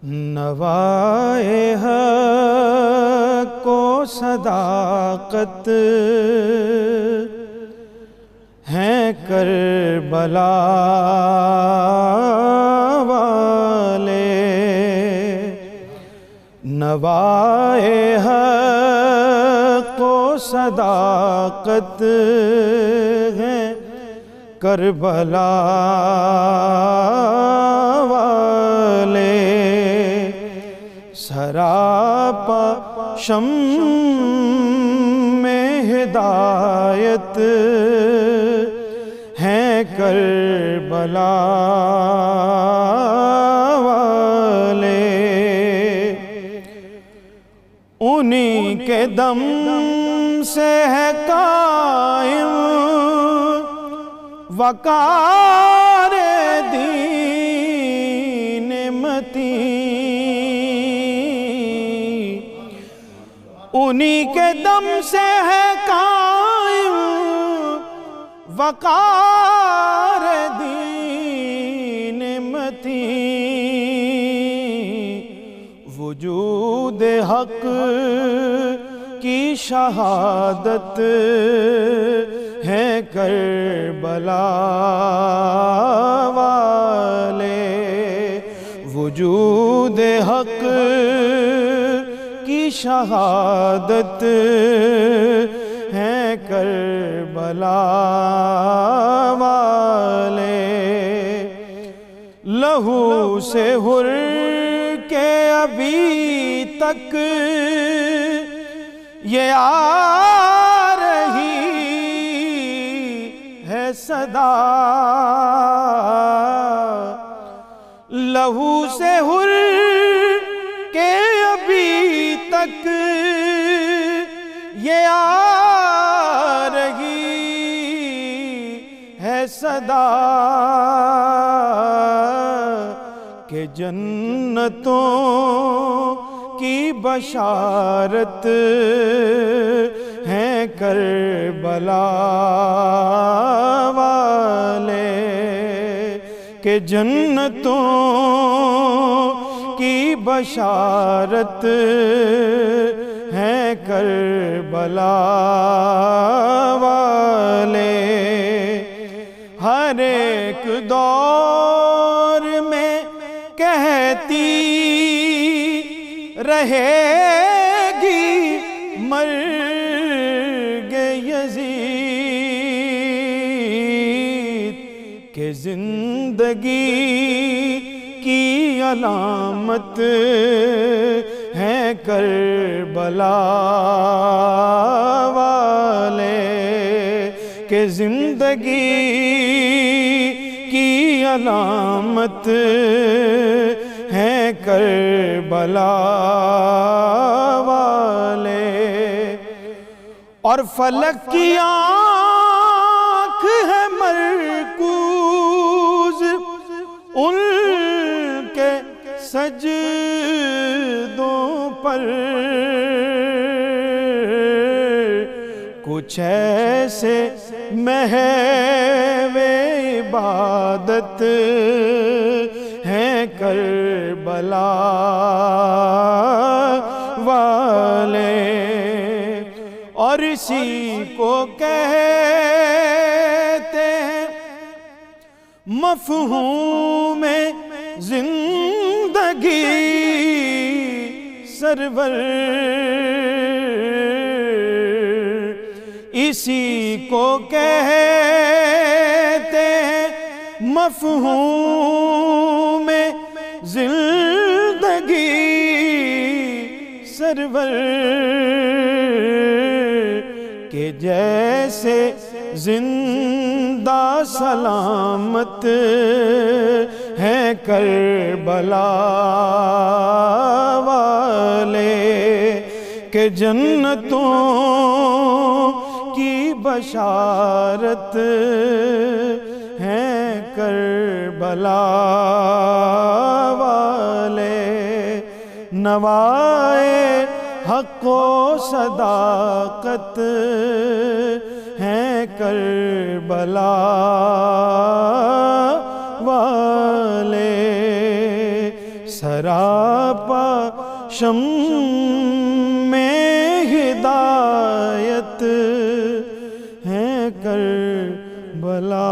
نوائے حق و صداقت ہیں کربلا والے، نوائے حق و صداقت ہیں کربلا والے، سراپا شمع میں ہدایت ہیں کربلا والے، انہی کے دم سے ہے قائم وقار دین متین، انہی کے دم سے ہے قائم وقار دین متین، وجود حق کی شہادت ہے کربلا والے، وجود حق کی شہادت ہے کربلا والے، لہو سے ہر کے ابھی تک یہ آ رہی ہے صدا، لہو سے ہر کے ابھی تک یہ آ رہی ہے صدا، کہ جنتوں کی بشارت ہیں کربلا والے، کہ جنتوں کی بشارت ہیں کربلا والے، ہر ایک دور میں کہتی رہے گی مرگ یزید، کہ زندگی کی علامت ہے کربلا والے، کہ زندگی کی علامت ہے کربلا والے، اور فلک کی آنکھ ہے مرکوز ان کے سجدوں پر، کچھ ایسے محو عبادت ہیں کربلا والے، اور اسی کو کہتے ہیں مفہوم زندگی سرور، اسی کو کہتے ہیں مفہوم زندگی سرور، کہ جیسے زندہ سلامت ہے کربلا والے، کہ جنتوں کی بشارت ہے کربلا والے، نوائے حق و صداقت ہیں کربلا والے، سراپا شم میں ہدایت ہے کربلا